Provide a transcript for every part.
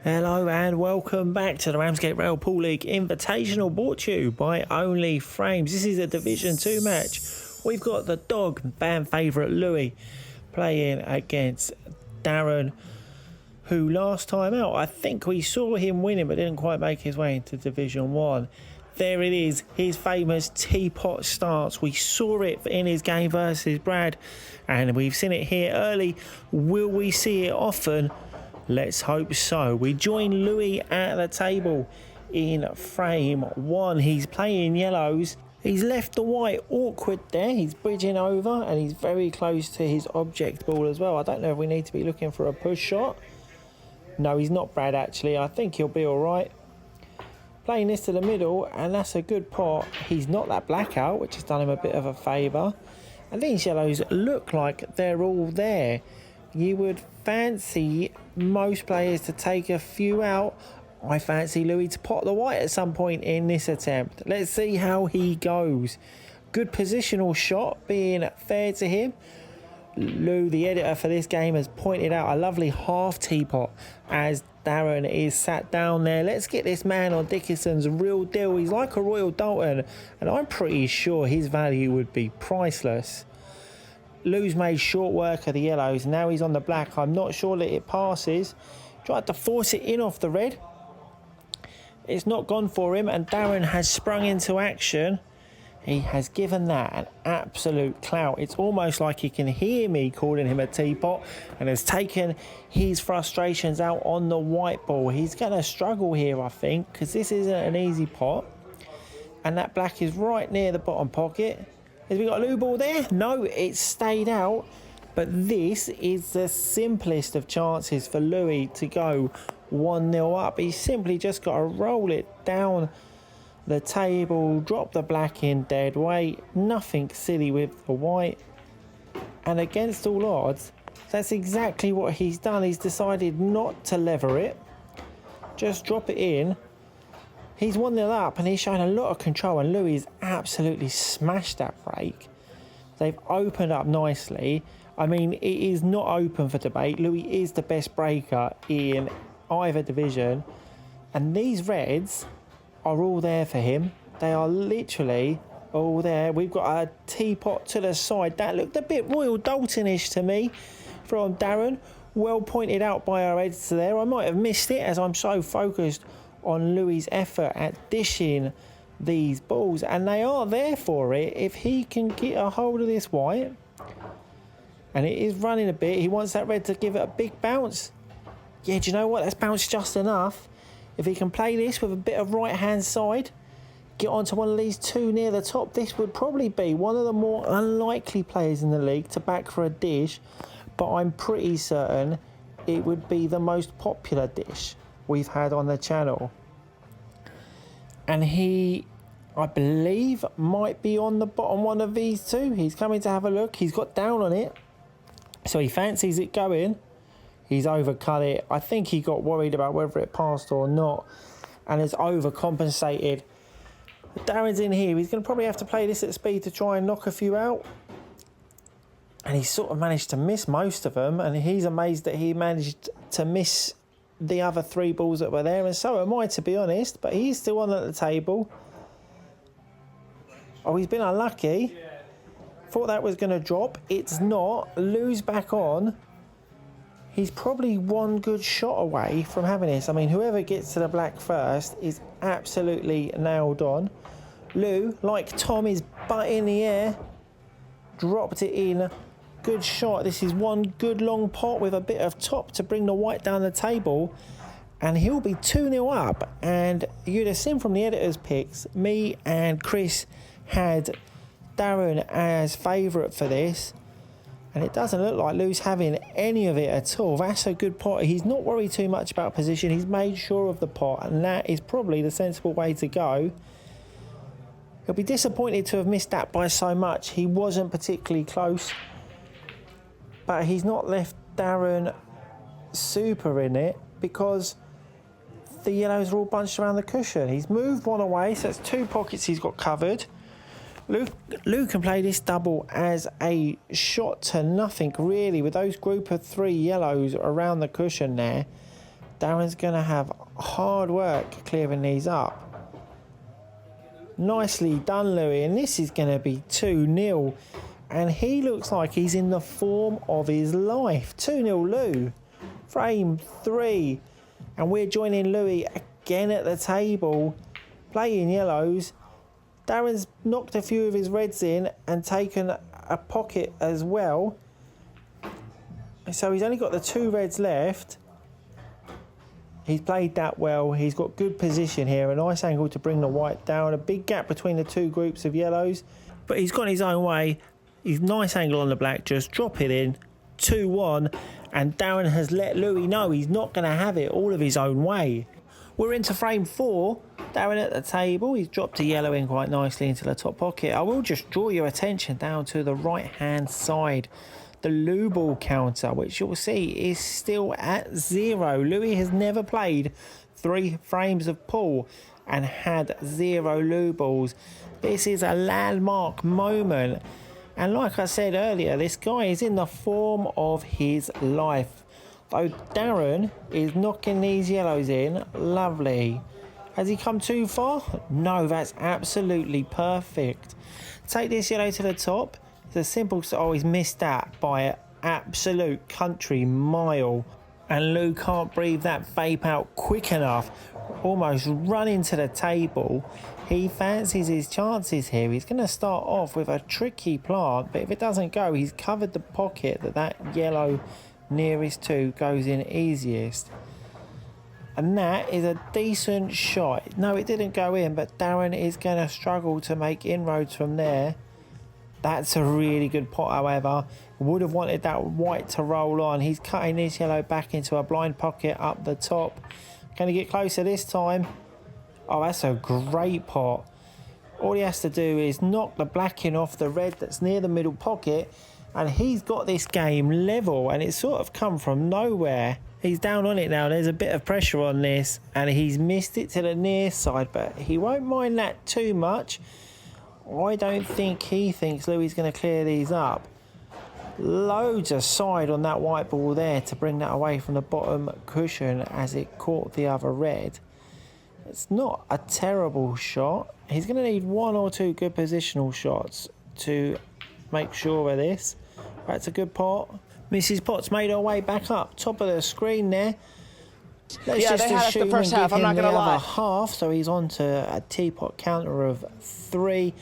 Hello and welcome back to the Ramsgate Rail Pool League Invitational, brought to you by Only Frames. This is a Division 2 match. We've got the Dawg fan favourite Louis playing against Darran, who last time out, I think we saw him winning but didn't quite make his way into Division 1. There it is, his famous teapot starts. We saw it in his game versus Brad and we've seen it here early. Will we see it often? Let's hope so. We join Louis at the table in frame 1. He's playing yellows. He's left the white awkward there. He's bridging over and he's very close to his object ball as well. I don't know if we need to be looking for a push shot. No, he's not Brad actually. I think he'll be all right. Playing this to the middle, and that's a good pot. He's not that blackout, which has done him a bit of a favour. And these yellows look like they're all there. You would fancy most players to take a few out. I fancy Louis to pot the white at some point in this attempt. Let's see how he goes. Good positional shot, being fair to him. Lou, the editor for this game, has pointed out a lovely half teapot as Darran is sat down there. Let's get this man on Dickinson's real deal. He's like a Royal Dalton, and I'm pretty sure his value would be priceless. Lou's made short work of the yellows. Now he's on the black. I'm not sure that it passes. Tried to force it in off the red. It's not gone for him, and Darran has sprung into action. He has given that an absolute clout. It's almost like he can hear me calling him a teapot and has taken his frustrations out on the white ball. He's going to struggle here, I think, because this isn't an easy pot. And that black is right near the bottom pocket. Has we got a loo ball there? No, it's stayed out. But this is the simplest of chances for Louis to go 1-0 up. He's simply just got to roll it down the table, drop the black in dead weight. Nothing silly with the white. And against all odds, that's exactly what he's done. He's decided not to lever it. Just drop it in. He's 1-0 up and he's showing a lot of control, and Louis absolutely smashed that break. They've opened up nicely. I mean, it is not open for debate. Louis is the best breaker in either division, and these reds are all there for him. They are literally all there. We've got a teapot to the side. That looked a bit Royal Dalton-ish to me from Darran. Well pointed out by our editor there. I might have missed it as I'm so focused on Louis' effort at dishing these balls, and they are there for it if he can get a hold of this white. And it is running a bit. He wants that red to give it a big bounce. Yeah, do you know what? That's bounced just enough. If he can play this with a bit of right hand side, get onto one of these two near the top, this would probably be one of the more unlikely players in the league to back for a dish, but I'm pretty certain it would be the most popular dish we've had on the channel. And he, I believe, might be on the bottom one of these two. He's coming to have a look. He's got down on it, so he fancies it going. He's overcut it. I think he got worried about whether it passed or not and has overcompensated. Darran's in here. He's going to probably have to play this at speed to try and knock a few out. And he sort of managed to miss most of them, and he's amazed that he managed to miss the other three balls that were there, and so am I, to be honest, but he's still on at the table. Oh, he's been unlucky. Thought that was going to drop. It's not. Lou's back on. He's probably one good shot away from having this. I mean, whoever gets to the black first is absolutely nailed on. Lou, like Tom, is butt in the air. Dropped it in. Good shot. This is one good long pot with a bit of top to bring the white down the table. And he'll be 2-0 up. And you'd have seen from the editor's picks, me and Chris had Darran as favourite for this. And it doesn't look like Lou's having any of it at all. That's a good pot. He's not worried too much about position. He's made sure of the pot, and that is probably the sensible way to go. He'll be disappointed to have missed that by so much. He wasn't particularly close, but he's not left Darran super in it because the yellows are all bunched around the cushion. He's moved one away, so that's two pockets he's got covered. Lou can play this double as a shot to nothing, really, with those group of three yellows around the cushion there. Darran's going to have hard work clearing these up. Nicely done, Louis, and this is going to be 2-0. And he looks like he's in the form of his life. 2-0 Lou. Frame 3. And we're joining Louis again at the table, playing yellows. Darran's knocked a few of his reds in and taken a pocket as well. So he's only got the 2 reds left. He's played that well. He's got good position here. A nice angle to bring the white down. A big gap between the 2 groups of yellows. But he's gone his own way. He's nice angle on the black. Just drop it in. 2-1. And Darran has let Louis know he's not going to have it all of his own way. We're into frame 4. Darran at the table. He's dropped a yellow in quite nicely into the top pocket. I will just draw your attention down to the right-hand side. The Lou ball counter, which you'll see is still at 0. Louis has never played 3 frames of pool and had 0 Lou balls. This is a landmark moment. And like I said earlier, this guy is in the form of his life. Though Darran is knocking these yellows in. Lovely. Has he come too far? No, that's absolutely perfect. Take this yellow to the top. It's a simple... Oh, he's missed that by an absolute country mile. And Lou can't breathe that vape out quick enough. Almost run into the table. He fancies his chances here. He's going to start off with a tricky plant. But if it doesn't go, he's covered the pocket that yellow nearest to goes in easiest. And that is a decent shot. No, it didn't go in, but Darran is going to struggle to make inroads from there. That's a really good pot, however. Would have wanted that white to roll on. He's cutting this yellow back into a blind pocket up the top. Can he get closer this time? Oh, that's a great pot. All he has to do is knock the black in off the red that's near the middle pocket, and he's got this game level, and it's sort of come from nowhere. He's down on it now. There's a bit of pressure on this, and he's missed it to the near side, but he won't mind that too much. I don't think he thinks Louis going to clear these up. Loads of side on that white ball there to bring that away from the bottom cushion as it caught the other red. It's not a terrible shot. He's going to need 1 or 2 good positional shots to make sure of this. That's a good pot. Mrs. Potts made her way back up. Top of the screen there. Let's just they had us the assume first and half, give I'm him not the gonna lie. other half. So he's on to a teapot counter of 3.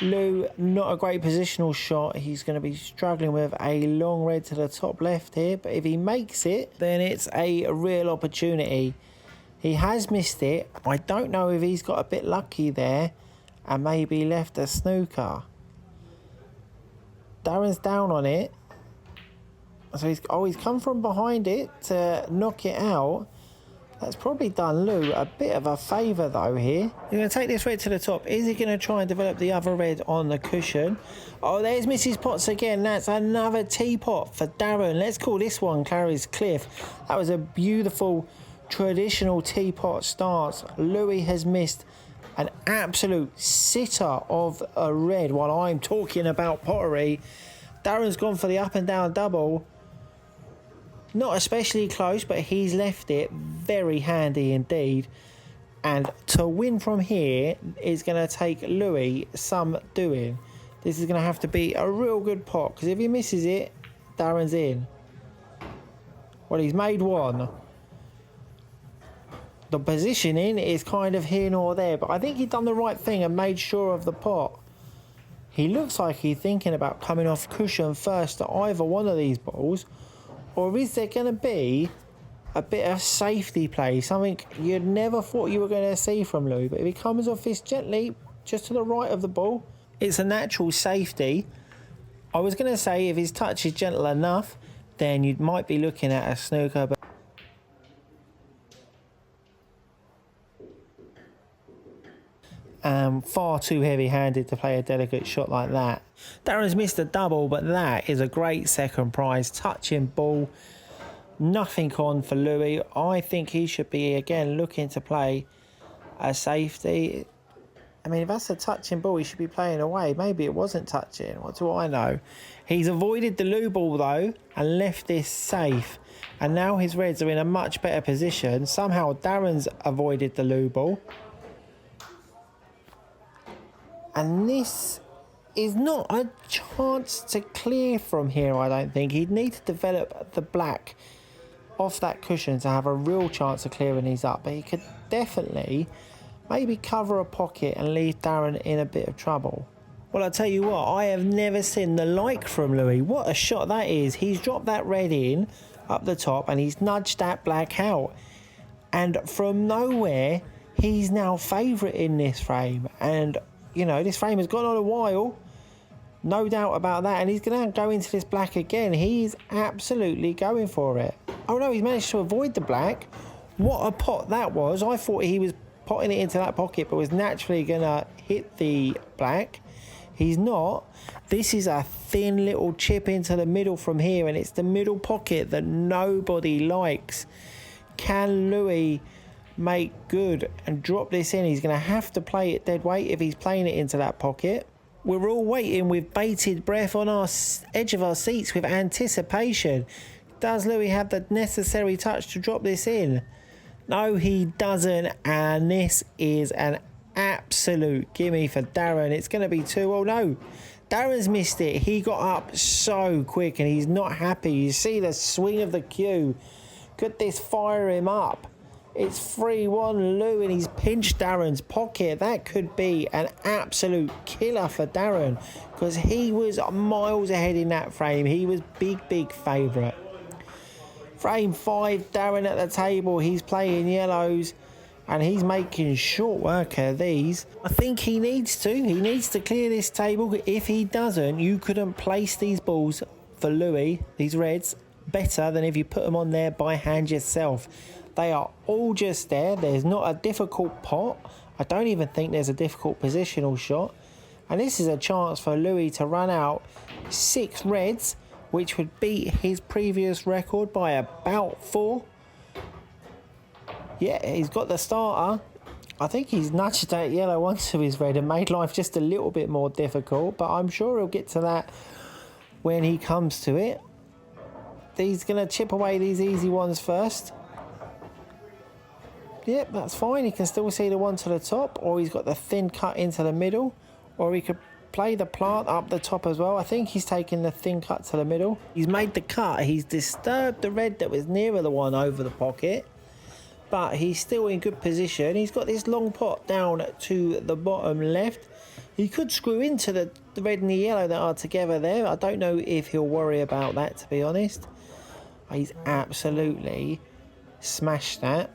Lou, not a great positional shot. He's going to be struggling with a long red to the top left here. But if he makes it, then it's a real opportunity. He has missed it. I don't know if he's got a bit lucky there and maybe left a snooker. Darran's down on it. So he's come from behind it to knock it out. That's probably done Lou a bit of a favour though here. He's going to take this red to the top. Is he going to try and develop the other red on the cushion? Oh, there's Mrs. Potts again. That's another teapot for Darran. Let's call this one Clary's Cliff. That was a beautiful traditional teapot stance. Louis has missed an absolute sitter of a red while I'm talking about pottery. Darran's gone for the up and down double. Not especially close, but he's left it very handy indeed. And to win from here is going to take Louis some doing. This is going to have to be a real good pot, because if he misses it, Darran's in. Well, he's made 1. The positioning is kind of here nor there, but I think he's done the right thing and made sure of the pot. He looks like he's thinking about coming off cushion first to either one of these balls. Or is there going to be a bit of safety play? Something you'd never thought you were going to see from Lou. But if he comes off this gently, just to the right of the ball, it's a natural safety. I was going to say if his touch is gentle enough, then you might be looking at a snooker. But far too heavy-handed to play a delicate shot like that. Darran's missed a double, but that is a great second prize. Touching ball, nothing on for Louis. I think he should be again looking to play a safety. I mean, if that's a touching ball, he should be playing away. Maybe it wasn't touching. What do I know? He's avoided the loo ball, though, and left this safe. And now his reds are in a much better position. Somehow Darran's avoided the loo ball. And this is not a chance to clear from here, I don't think. He'd need to develop the black off that cushion to have a real chance of clearing these up. But he could definitely maybe cover a pocket and leave Darran in a bit of trouble. Well, I'll tell you what, I have never seen the like from Louis. What a shot that is. He's dropped that red in up the top and he's nudged that black out. And from nowhere, he's now favourite in this frame. And, you know, this frame has gone on a while. No doubt about that. And he's going to go into this black again. He's absolutely going for it. Oh, no, he's managed to avoid the black. What a pot that was. I thought he was potting it into that pocket, but was naturally going to hit the black. He's not. This is a thin little chip into the middle from here, and it's the middle pocket that nobody likes. Can Louis make good and drop this in? He's going to have to play it dead weight if he's playing it into that pocket. We're all waiting with bated breath on our edge of our seats with anticipation. Does Louis have the necessary touch to drop this in? No, he doesn't, and this is an absolute gimme for Darran. It's going to be 2. Oh no, Darran's missed it. He got up so quick and he's not happy. You see the swing of the cue. Could this fire him up? It's 3-1 Lou, and he's pinched Darran's pocket. That could be an absolute killer for Darran, because he was miles ahead in that frame. He was big favourite. Frame 5, Darran at the table. He's playing yellows and he's making short work of these. I think he needs to. He needs to clear this table. If he doesn't, you couldn't place these balls for Louis, these reds, better than if you put them on there by hand yourself. They are all just there. There's not a difficult pot. I don't even think there's a difficult positional shot. And this is a chance for Louis to run out 6 reds, which would beat his previous record by about 4. Yeah, he's got the starter. I think he's nudged that yellow onto his red and made life just a little bit more difficult, but I'm sure he'll get to that when he comes to it. He's going to chip away these easy ones first. Yep, that's fine. He can still see the one to the top, or he's got the thin cut into the middle, or he could play the plant up the top as well. I think he's taking the thin cut to the middle. He's made the cut. He's disturbed the red that was nearer the one over the pocket, but he's still in good position. He's got this long pot down to the bottom left. He could screw into the red and the yellow that are together there. I don't know if he'll worry about that, to be honest. He's absolutely smashed that.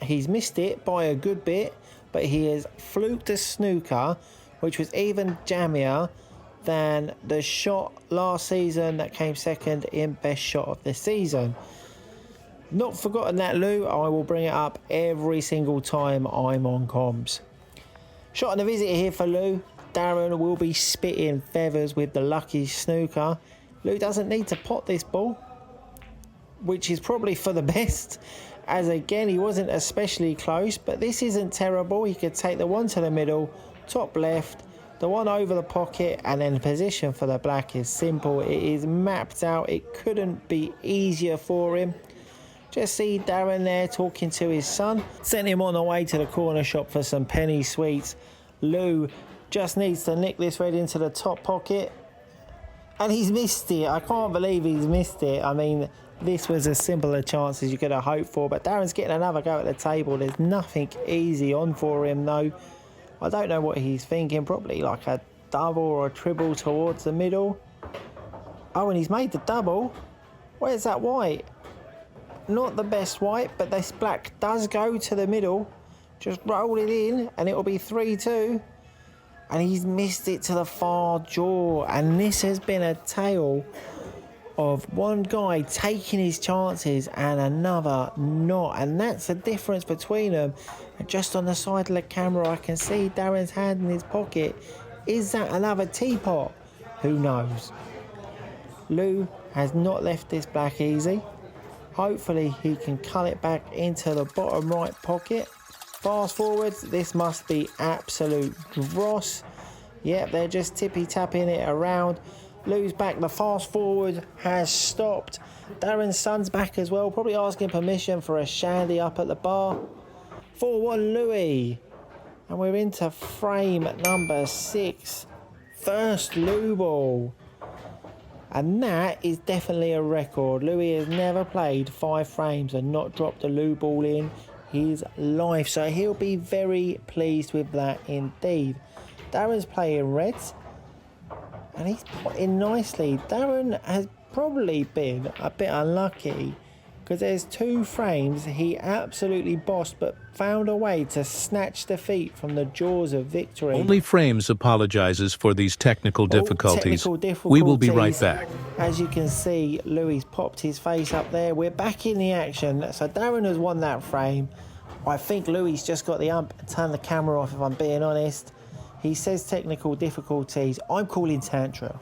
He's missed it by a good bit, but he has fluked a snooker, which was even jammier than the shot last season that came second in best shot of the season. Not forgotten that, Lou. I will bring it up every single time I'm on comms. Shot on the visit here for Lou. Darran will be spitting feathers with the lucky snooker. Lou doesn't need to pot this ball, which is probably for the best, as again he wasn't especially close, but this isn't terrible. He could take the one to the middle, top left, the one over the pocket, and then the position for the black is simple. It is mapped out. It couldn't be easier for him. Just see Darran there talking to his son. Sent him on the way to the corner shop for some penny sweets. Lou just needs to nick this red into the top pocket, and he's missed it. I can't believe he's missed it. I mean, this was as simple a chance as you could have hoped for, but Darran's getting another go at the table. There's nothing easy on for him though. I don't know what he's thinking. Probably like a double or a triple towards the middle. Oh, and he's made the double. Where's that white? Not the best white, but this black does go to the middle. Just roll it in and it'll be 3-2. And he's missed it to the far jaw. And this has been a tale of one guy taking his chances and another not. And that's the difference between them. And just on the side of the camera, I can see Darran's hand in his pocket. Is that another teapot? Who knows? Lou has not left this black easy. Hopefully he can cull it back into the bottom right pocket. Fast forward, this must be absolute dross. Yep, they're just tippy-tapping it around. Lou's back, the fast forward has stopped. Darran's son's back as well, probably asking permission for a shandy up at the bar. 4-1 Louis. And we're into frame number 6. First Lou ball. And that is definitely a record. Louis has never played 5 frames and not dropped a Lou ball in his life. So he'll be very pleased with that indeed. Darran's playing reds. And he's putting nicely. Darran has probably been a bit unlucky because there's 2 frames he absolutely bossed but found a way to snatch defeat from the jaws of victory. Only Frames apologizes for these technical difficulties. We will be right back. As you can see, Louis popped his face up there. We're back in the action. So Darran has won that frame. I think Louis just got the ump and turned the camera off, if I'm being honest. He says technical difficulties. I'm calling tantrum.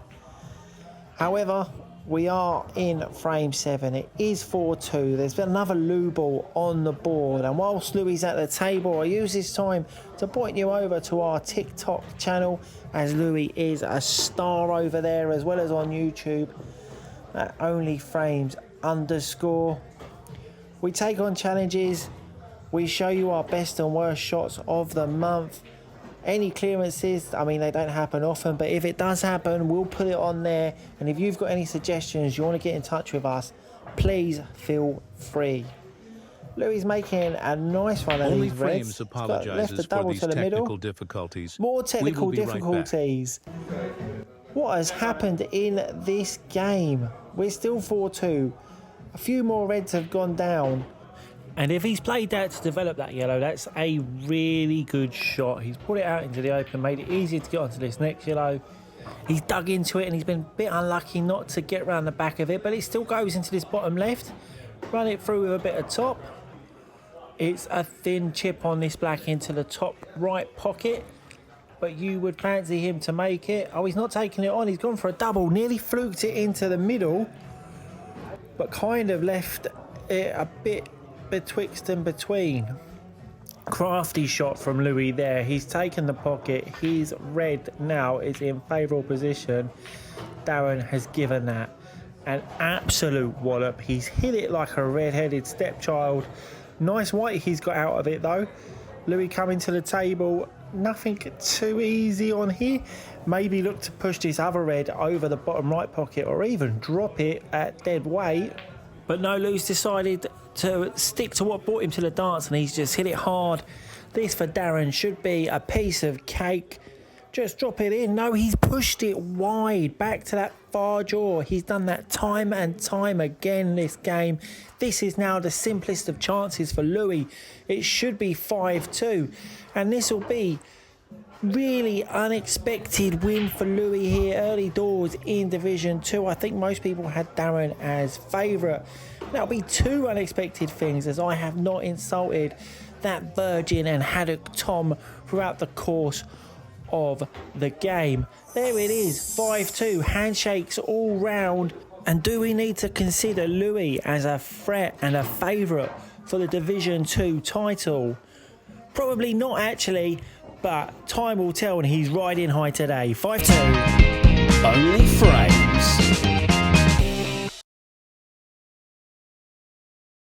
However, we are in frame 7. It is 4-2. There's been another Lou ball on the board. And whilst Louis at the table, I use this time to point you over to our TikTok channel, as Louis is a star over there, as well as on YouTube at onlyframes_. We take on challenges. We show you our best and worst shots of the month. Any clearances, I mean, they don't happen often, but if it does happen, we'll put it on there. And if you've got any suggestions, you want to get in touch with us, please feel free. Louis making a nice one of these reds. Frames apologizes for these technical difficulties. More technical difficulties. What has happened in this game? We're still 4-2. A few more reds have gone down. And if he's played that to develop that yellow, that's a really good shot. He's put it out into the open, made it easier to get onto this next yellow. He's dug into it and he's been a bit unlucky not to get around the back of it, but it still goes into this bottom left. Run it through with a bit of top. It's a thin chip on this black into the top right pocket, but you would fancy him to make it. Oh, he's not taking it on. He's gone for a double, nearly fluked it into the middle, but kind of left it a bit betwixt and between. Crafty shot from Louis there. He's taken the pocket. His red now is in favourable position. Darran has given that an absolute wallop. He's hit it like a red-headed stepchild. Nice white he's got out of it though. Louis coming to the table. Nothing too easy on here. Maybe look to push this other red over the bottom right pocket or even drop it at dead weight. But no, Lou's decided to stick to what brought him to the dance, and he's just hit it hard. This for Darran should be a piece of cake. Just drop it in. No, he's pushed it wide back to that far jaw. He's done that time and time again this game. This is now the simplest of chances for Louis. It should be 5-2, and this will be really unexpected win for Louis here early doors in Division 2. I think most people had Darran as favourite. That'll be 2 unexpected things, as I have not insulted that Virgin and Haddock Tom throughout the course of the game. There it is, 5-2, handshakes all round. And do we need to consider Louis as a threat and a favourite for the Division 2 title? Probably not actually, but time will tell, and he's riding high today. 5-2. Only Frames.